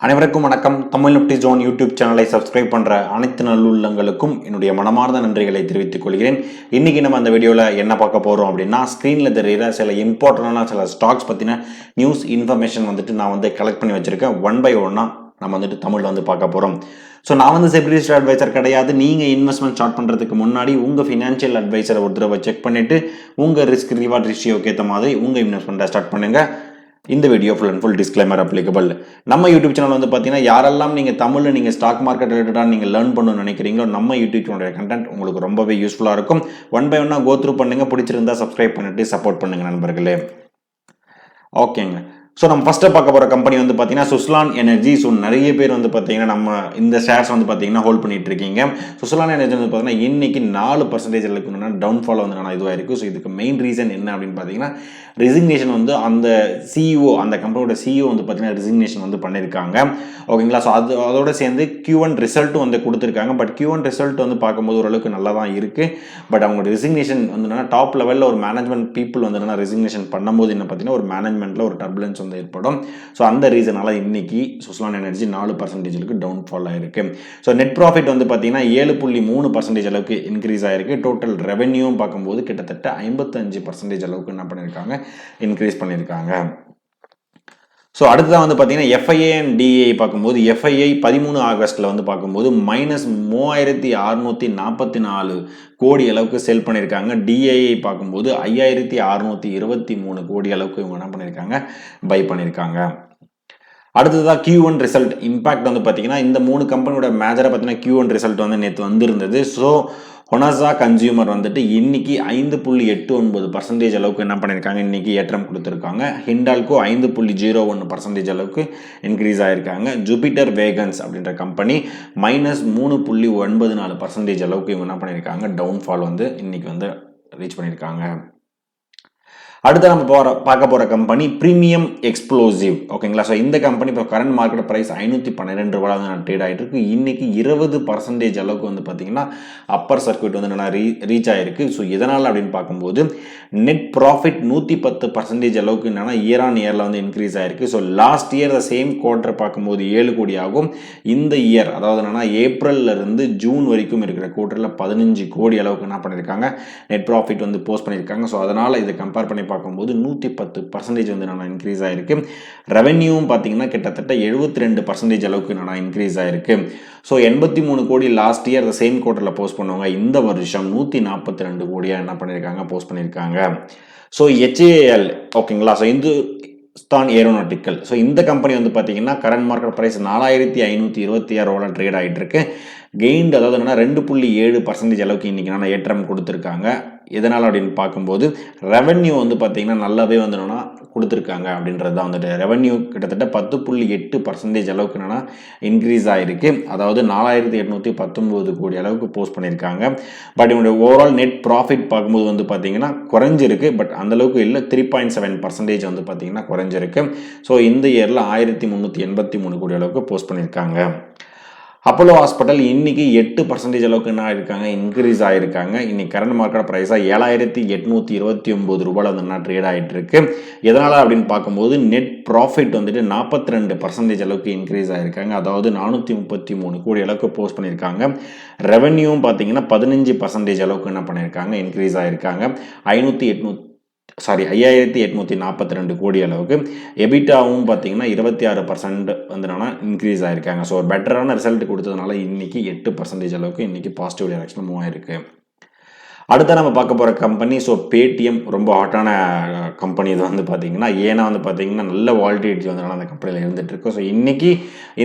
அனைவருக்கும் வணக்கம். Tamil Nifty zone YouTube சேனலை சப்ஸ்கிரைப் பண்ணுற அனைத்து நல்லுள்ளங்களுக்கும் என்னுடைய மனமார்ந்த நன்றிகளை தெரிவித்துக் கொள்கிறேன். இன்றைக்கி நம்ம அந்த வீடியோவில் என்ன பார்க்க போகிறோம் அப்படின்னா, ஸ்க்ரீனில் தெரிகிற சில இம்பார்ட்டண்டான சில ஸ்டாக்ஸ் பற்றின நியூஸ் இன்ஃபர்மேஷன் நான் கலெக்ட் பண்ணி வச்சுருக்கேன். ஒன் பை ஒன்னாக நம்ம தமிழில் பார்க்க போகிறோம். ஸோ நான் செக்யூரிட்டி அட்வைசர் கிடையாது. நீங்கள் இன்வெஸ்ட்மெண்ட் ஸ்டார்ட் பண்ணுறதுக்கு முன்னாடி உங்கள் ஃபினான்ஷியல் அட்வைசரை ஒரு தடவை செக் பண்ணிவிட்டு உங்கள் ரிஸ்க் ரிவார்ட் ரேஷியோக்கு ஏற்ற மாதிரி உங்கள் இன்வெஸ்ட்மெண்ட்டை ஸ்டார்ட் பண்ணுங்கள். இந்த video full and full disclaimer applicable. நம்ம யூடியூப் சேனல் பார்த்தீங்கன்னா, யாரெல்லாம் நீங்கள் தமிழில் நீங்கள் ஸ்டாக் மார்க்கெட் ரிலேட்டடாக நீங்கள் லேர்ன் பண்ணணும்னு நினைக்கிறீங்களோ, நம்ம யூடியூப் சேனலுடைய கண்டென்ட் உங்களுக்கு ரொம்பவே யூஸ்ஃபுல்லாக இருக்கும். ஒன் பை ஒன்னாக கோ த்ரூ பண்ணுங்கள். பிடிச்சிருந்தா சப்ஸ்கிரைப் பண்ணிட்டு சப்போர்ட் பண்ணுங்கள் நண்பர்களே. ஓகேங்க. ஸோ நம்ம ஃபஸ்ட்டு பார்க்க போகிற கம்பெனி பார்த்தீங்கன்னா சுஸ்லான் எனர்ஜி. ஸோ நிறைய பேர் பார்த்தீங்கன்னா நம்ம இந்த ஷேர்ஸ் பார்த்தீங்கன்னா ஹோல்ட் பண்ணிட்டு இருக்கீங்க. சுஸ்லான் எனர்ஜி பார்த்தீங்கன்னா இன்னைக்கு 4% அளவுக்கு டவுன்ஃபால் இதுவாக இருக்குது. ஸோ இதுக்கு மெயின் ரீசன் என்ன அப்படின்னு பார்த்தீங்கன்னா, ரெசிக்னேஷன் அந்த சிஇஓ, அந்த கம்பெனியோட சிஇஓ பார்த்தீங்கன்னா ரெசிக்னேஷன் பண்ணியிருக்காங்க. ஓகேங்களா. ஸோ அதோட சேர்ந்து Q1 ரிசல்ட்டும் கொடுத்துருக்காங்க. பட் Q1 ரிசல்ட் பார்க்கும்போது ஓரளவுக்கு நல்லா தான் இருக்குது. பட் அவங்க ரெசிக்னேஷன் டாப் லெவலில் ஒரு மேனேஜ்மெண்ட் பீப்புள் ரெசிக்னேஷன் பண்ணும்போது என்ன பார்த்தீங்கன்னா, ஒரு மேனேஜ்மெண்ட்டில் ஒரு டர்புலன்ஸ் ஏற்படும். ஸோ அந்த ரீசனால இன்னைக்கு சுஸ்லான் எனர்ஜி 4% டவுன்ஃபால் ஆயிருக்கு. ஸோ நெட் ப்ராஃபிட் பார்த்தீங்கன்னா 7.3% அளவுக்கு இன்க்ரீஸ் ஆயிருக்கு. டோட்டல் ரெவென்யூ பார்க்கும்போது கிட்டத்தட்ட 55% அளவுக்கு என்ன பண்ணியிருக்காங்க, இன்க்ரீஸ் பண்ணியிருக்காங்க. ஸோ அடுத்ததான் பார்த்தீங்கன்னா எஃப்ஐஏ அண்ட் டிஏ பார்க்கும்போது, எஃப்ஐஐ 13 ஆகஸ்ட்டில் பார்க்கும்போது -3644 கோடி அளவுக்கு செல் பண்ணியிருக்காங்க. டிஏஐ பார்க்கும்போது 5623 கோடி அளவுக்கு இவங்க என்ன பண்ணியிருக்காங்க, பை பண்ணியிருக்காங்க. அடுத்ததாக Q1 ரிசல்ட் இம்பாக்ட் பார்த்தீங்கன்னா, இந்த 3 கம்பெனியோட மேஜராக பார்த்தீங்கன்னா Q1 ரிசல்ட் நேற்று வந்திருந்தது. ஸோ ஹொனாசா கன்சியூமர் இன்னைக்கு 5.89% அளவுக்கு என்ன பண்ணியிருக்காங்க, இன்னைக்கு ஏற்றம் கொடுத்துருக்காங்க. ஹிண்டால்கோ 5.01% அளவுக்கு இன்க்ரீஸ் ஆயிருக்காங்க. ஜூபிட்டர் வேகன்ஸ் அப்படின்ற கம்பெனி -3.94% அளவுக்கு இவங்க என்ன பண்ணியிருக்காங்க, டவுன்ஃபால் இன்னைக்கு ரீச் பண்ணியிருக்காங்க. அடுத்து நம்ம பார்க்க போகிற கம்பெனி ப்ரீமியம் எக்ஸ்ப்ளோசிவ். ஓகேங்களா. ஸோ இந்த கம்பெனி இப்போ கரண்ட் மார்க்கெட் ப்ரைஸ் 512 ரூபாய் ட்ரேட் ஆகிட்டு இருக்கு. இன்னைக்கு 20% அளவுக்கு பார்த்தீங்கன்னா அப்பர் சர்க்யூட் ரீச் ஆகிருக்கு. ஸோ எதனால் அப்படின்னு பார்க்கும்போது நெட் ப்ராஃபிட் 110% அளவுக்கு இயர் ஆன் இயரில் இன்க்ரீஸ் ஆகிருக்கு. So last year same quarter பார்க்கும்போது 7 கோடி ஆகும். இந்த இயர் அதாவது ஏப்ரல்ல இருந்து ஜூன் வரைக்கும் இருக்கிற குவார்டரில் 15 கோடி அளவுக்கு என்ன பண்ணியிருக்காங்க, நெட் ப்ராஃபிட் போஸ்ட் பண்ணியிருக்காங்க. ஸோ அதனால் இதை கம்பேர் பண்ணி பார்க்கும்போது 110% இன்க்ரீஸ் ஆயிருக்கு. ரெவென்யூவும் பார்த்தீங்கன்னா கிட்டத்தட்ட 72% அளவுக்கு இன்க்ரீஸ் ஆயிருக்கு. ஸோ 83 கோடி லாஸ்ட் இயர் சேம் குவார்டரில் போஸ்ட் பண்ணுவாங்க. இந்த வருஷம் 142 கோடியாக என்ன பண்ணியிருக்காங்க, போஸ்ட் பண்ணியிருக்காங்க. ஸோ HAL ஓகேங்களா. So Hindustan aeronautical. ஸோ இந்த கம்பெனி பார்த்தீங்கன்னா கரண்ட் மார்க்கெட் ப்ரைஸ் 4526 ட்ரேட் ஆகிட்டு இருக்கு. கெயின்ட் அதாவது 2.7% அளவுக்கு இன்னைக்கு ஏற்றம் கொடுத்துருக்காங்க. எதனால் அப்படின்னு பார்க்கும்போது ரெவென்யூ பார்த்தீங்கன்னா நல்லாவே கொடுத்துருக்காங்க அப்படின்றது தான் ரெவென்யூ கிட்டத்தட்ட 10.8% அளவுக்கு இன்க்ரீஸ் ஆகிருக்கு. அதாவது 4819 கோடி அளவுக்கு போஸ்ட் பண்ணியிருக்காங்க. பட் இவங்களுடைய ஓவரால் நெட் ப்ராஃபிட் பார்க்கும்போது பார்த்தீங்கன்னா குறைஞ்சிருக்கு. பட் அந்தளவுக்கு இல்லை, 3.7% பார்த்தீங்கன்னா குறைஞ்சிருக்கு. ஸோ இந்த இயரில் 1383 கோடி அளவுக்கு போஸ்ட் பண்ணியிருக்காங்க. அப்போலோ ஹாஸ்பிட்டல் இன்னைக்கு 8% அளவுக்கு என்ன ஆயிருக்காங்க, இன்க்ரீஸ் ஆயிருக்காங்க. இன்னைக்கு கரண்ட் மார்க்கெட் ப்ரைஸாக 7829 ரூபாயில் ட்ரேட் ஆகிட்டு இருக்கு. எதனால் அப்படின்னு பார்க்கும்போது நெட் ப்ராஃபிட் 42% அளவுக்கு இன்க்ரீஸ் ஆயிருக்காங்க. அதாவது 433 கோடி அளவுக்கு போஸ்ட் பண்ணியிருக்காங்க. ரெவென்யூவும் பார்த்தீங்கன்னா 15% அளவுக்கு என்ன பண்ணியிருக்காங்க, இன்க்ரீஸ் ஆயிருக்காங்க. 5842 கோடி அளவுக்கு. எபிட்டாவும் பார்த்தீங்கன்னா 26% இன்க்ரீஸ் ஆயிருக்காங்க. ஸோ ஒரு பெட்டரான ரிசல்ட் கொடுத்ததுனால இன்னைக்கு 8% அளவுக்கு இன்னைக்கு பாசிட்டிவ் டைரக்ஷன் மூவ் ஆயிருக்கு. அடுத்த நம்ம பார்க்க போகிற கம்பெனி பேடிஎம். ரொம்ப ஹாட்டான கம்பெனி இது பார்த்தீங்கன்னா, ஏன்னா பார்த்தீங்கன்னா நல்ல வாலிடிட்டி அந்த கம்பெனியில் இருந்துட்டு இருக்கு. ஸோ இன்னைக்கு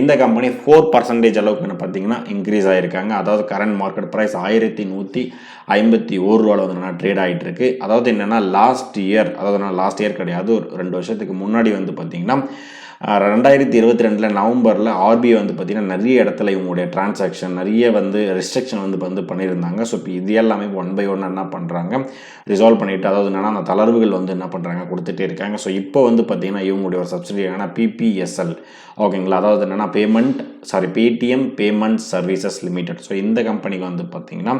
இந்த கம்பெனி 4% அளவுக்கு பார்த்தீங்கன்னா இன்க்ரீஸ் ஆகிருக்காங்க. அதாவது கரண்ட் மார்க்கெட் ப்ரைஸ் 1151 ரூபாயில் ட்ரேட் ஆகிட்டு இருக்கு. அதாவது என்னென்னா லாஸ்ட் இயர் கிடையாது, ஒரு 2 வருஷத்துக்கு முன்னாடி பார்த்தீங்கன்னா 2022 நவம்பரில் ஆர்பிஐ பார்த்தீங்கன்னா நிறைய இடத்துல இவங்களுடைய டிரான்சாக்ஷன் நிறைய ரெஸ்ட்ரிக்ஷன் பண்ணியிருந்தாங்க. ஸோ இப்போ இது எல்லாமே ஒன் பை ஒன் என்ன பண்ணுறாங்க, ரிசால்வ் பண்ணிவிட்டு, அதாவது என்னென்னா அந்த தளர்வுகள் என்ன பண்ணுறாங்க, கொடுத்துட்டே இருக்காங்க. ஸோ இப்போ பார்த்தீங்கன்னா இவங்களுடைய ஒரு சப்சிடியான PPSL ஓகேங்களா, அதாவது என்னென்னா Paytm payment services limited. So இந்த கம்பெனிக்கு பார்த்தீங்கன்னா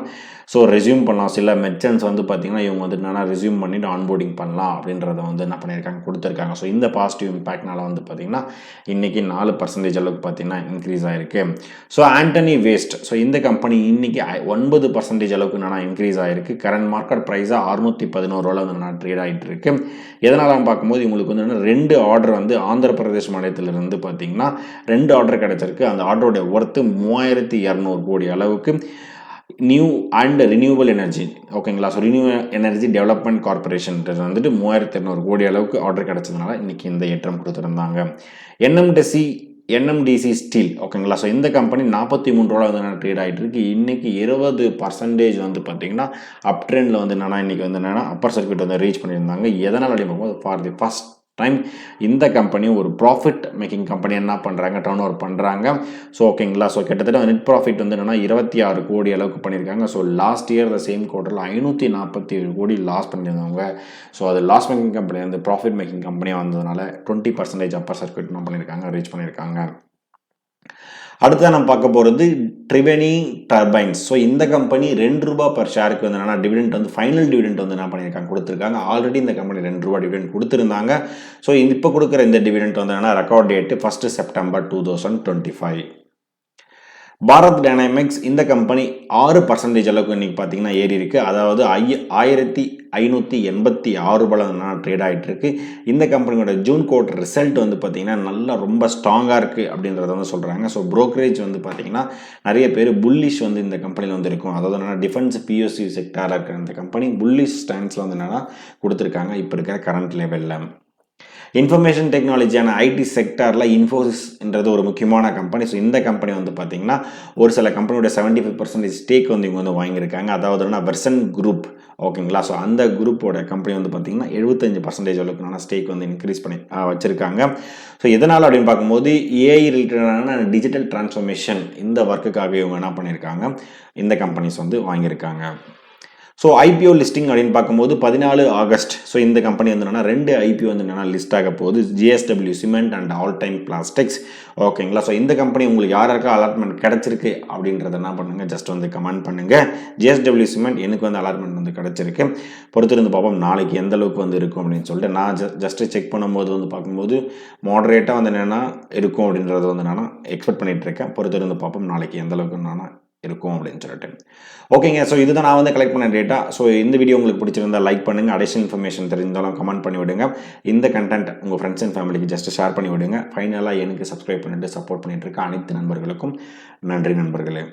ஸோ ரெஸ்யூம் பண்ணலாம். சில மெர்ச்சன்ட்ஸ் பார்த்தீங்கன்னா இவங்க என்னென்னா ரெஸ்யூம் பண்ணிவிட்டு ஆன்போர்டிங் பண்ணலாம் அப்படின்றத என்ன பண்ணியிருக்காங்க, கொடுத்துருக்காங்க. ஸோ இந்த பாசிட்டிவ் இம்பாக்ட்னால பார்த்தீங்கன்னா பார்த்தீங்கன்னா இன்றைக்கி 4% அளவுக்கு பார்த்தீங்கன்னா இன்க்ரீஸ் ஆகிருக்கு. ஸோ ஆண்டனி வேஸ்ட், ஸோ இந்த கம்பெனி இன்றைக்கி 9% அளவுக்கு என்னென்னா இன்க்ரீஸ் ஆகிருக்கு. கரண்ட் மார்க்கெட் ப்ரைஸாக 611 வந்து நான் ட்ரேட் ஆகிட்டு இருக்கு. எதனால் பார்க்கும்போது உங்களுக்கு வந்து 2 ஆர்டர் வந்து ஆந்திர பிரதேஷ் மாநிலத்திலிருந்து பார்த்தீங்கன்னா 2 ஆர்டர் கிடச்சிருக்கு. அந்த ஆர்டருடைய ஒர்த்து 3200 கோடி அளவுக்கு. நியூ அண்ட் ரினியூவபிள் எனர்ஜி, ஓகேங்களா. So renewal energy development corporation வந்துட்டு 3200 கோடி அளவுக்கு ஆர்டர் கிடச்சதுனால இன்றைக்கி இந்த ஏற்றம் கொடுத்துருந்தாங்க. என்எம்டிசி ஸ்டீல், ஓகேங்களா. ஸோ இந்த கம்பெனி 43 வந்து ட்ரேட் ஆகிட்டு இருக்கு. இன்றைக்கி 20% வந்து பார்த்தீங்கன்னா அப் ட்ரெண்டில் வந்து என்னென்னா இன்றைக்கி வந்து என்னென்னா அப்பர் சர்க்யூட் வந்து ரீச் பண்ணியிருந்தாங்க. எதனால் அப்படி பார்க்கும்போது ஃபார் தி ஃபஸ்ட் டைம் இந்த கம்பெனி ஒரு ப்ராஃபிட் மேக்கிங் கம்பெனி என்ன பண்ணுறாங்க, டர்ன் ஓவர் பண்ணுறாங்க. ஸோ ஓகேங்களா. ஸோ கிட்டத்தட்ட நெட் ப்ராஃபிட் வந்து என்னென்னா 26 கோடி அளவுக்கு பண்ணியிருக்காங்க. So last year the same குவார்ட்டரில் 547 கோடி லாஸ் பண்ணியிருந்தவங்க. ஸோ அது லாஸ் மேக்கிங் கம்பெனி வந்து ப்ராஃபிட் மேக்கிங் கம்பெனியாக வந்ததுனால 20% அப்பர் சர்க்யூட் என்ன பண்ணியிருக்காங்க, ரீச் பண்ணியிருக்காங்க. அடுத்ததான் நம்ம பார்க்க போகிறது ட்ரிவெனி டர்பைன்ஸ். ஸோ இந்த கம்பெனி ₹2 பர் ஷேருக்கு வந்து என்னன்னா டிவிடெண்ட் வந்து ஃபைனல் டிவிடெண்ட் வந்து என்ன பண்ணியிருக்காங்க, கொடுத்துருக்காங்க. ஆல்ரெடி இந்த கம்பெனி ₹2 டிவிடெண்ட் கொடுத்துருந்தாங்க. ஸோ இப்போ கொடுக்குற இந்த டிவிடெண்ட் வந்து என்னன்னா record date 1 September 2025. Bharat dynamics இந்த கம்பெனி 6% அளவுக்கு இன்றைக்கி பார்த்தீங்கன்னா ஏறி இருக்குது. அதாவது 1586 ரூபாய் ட்ரேட் ஆகிட்டு இருக்கு. இந்த கம்பெனியோட ஜூன் குவார்ட்டர் ரிசல்ட் வந்து பார்த்தீங்கன்னா நல்லா ரொம்ப ஸ்ட்ராங்காக இருக்குது அப்படின்றத வந்து சொல்கிறாங்க. ஸோ ப்ரோக்கரேஜ் வந்து பார்த்தீங்கன்னா நிறைய பேர் புல்லிஷ் வந்து இந்த கம்பெனியில் வந்து இருக்கும். அதாவது என்னென்னா டிஃபென்ஸ் பிஎஸ்சி செக்டாரில் இருக்கிற இந்த கம்பெனி புல்லிஷ் ஸ்டாண்ட்ஸில் வந்து என்னென்னா கொடுத்துருக்காங்க இப்போ இருக்கிற கரண்ட் லெவலில். இன்ஃபர்மேஷன் டெக்னாலஜியான ஐடி செக்டாரில் இன்ஃபோசிஸ்ன்றது ஒரு முக்கியமான கம்பெனி. ஸோ இந்த கம்பெனி வந்து பார்த்தீங்கன்னா ஒரு சில கம்பெனியோட 75% ஸ்டேக் வந்து இவங்க வந்து வாங்கியிருக்காங்க. அதாவது வெர்சன் குரூப், ஓகேங்களா. ஸோ அந்த குரூப்போட கம்பெனி வந்து பார்த்தீங்கன்னா 75% அளவுக்கு ஸ்டேக் வந்து இன்க்ரீஸ் பண்ணி வச்சுருக்காங்க. ஸோ எதனால் அப்படின்னு பார்க்கும்போது ஏஐ ரிலேட்டடான டிஜிட்டல் டிரான்ஸ்ஃபர்மேஷன் இந்த ஒர்க்குக்காக இவங்க என்ன பண்ணியிருக்காங்க, இந்த கம்பெனிஸ் வந்து வாங்கியிருக்காங்க. ஸோ ஐபிஓ லிஸ்டிங் அப்படின்னு பார்க்கும்போது 14 ஆகஸ்ட். ஸோ இந்த கம்பெனி வந்து என்னென்னா 2 ஐபிஓ வந்து என்னென்னா லிஸ்ட் ஆக போகுது. JSW cement and all time plastics, ஓகேங்களா. ஸோ இந்த கம்பெனி உங்களுக்கு யாருக்கு அலாட்மெண்ட் கிடச்சிருக்கு அப்படின்றத என்ன பண்ணுங்கள், ஜஸ்ட் வந்து கமெண்ட் பண்ணுங்கள். ஜிஎஸ்டபிள்யூ சிமெண்ட் எனக்கு வந்து அலாட்மெண்ட் வந்து கிடச்சிருக்கு. பொறுத்திருந்து பார்ப்போம் நாளைக்கு எந்த அளவுக்கு வந்து இருக்கும் அப்படின்னு சொல்லிட்டு. நான் ஜஸ்ட்டு செக் பண்ணும்போது வந்து பார்க்கும்போது மாடரேட்டாக வந்து என்னென்னா இருக்கும் அப்படின்றத வந்து நான் எக்ஸ்பெக்ட் பண்ணிகிட்டு இருக்கேன். பொறுத்திருந்து பார்ப்போம் நாளைக்கு எந்த அளவுக்கு நான் இருக்கும் அப்படின்னு சொல்லிட்டு. ஓகேங்க. ஸோ இதுதான் நான் வந்து கலெக்ட் பண்ண டேட்டா. ஸோ இந்த வீடியோ உங்களுக்கு பிடிச்சிருந்தா லைக் பண்ணுங்கள். அடிஷனல் இன்ஃபர்மேஷன் தெரிஞ்சாலும் கமெண்ட் பண்ணி விடுங்க. இந்த கண்டென்ட் உங்கள் ஃப்ரெண்ட்ஸ் அண்ட் ஃபேமிலிக்கு ஜஸ்ட் ஷேர் பண்ணி விடுங்க. ஃபைனலாக எனக்கு சப்ஸ்கிரைப் பண்ணிட்டு சப்போர்ட் பண்ணிட்டு இருக்க அனைத்து நண்பர்களுக்கும் நன்றி நண்பர்களே.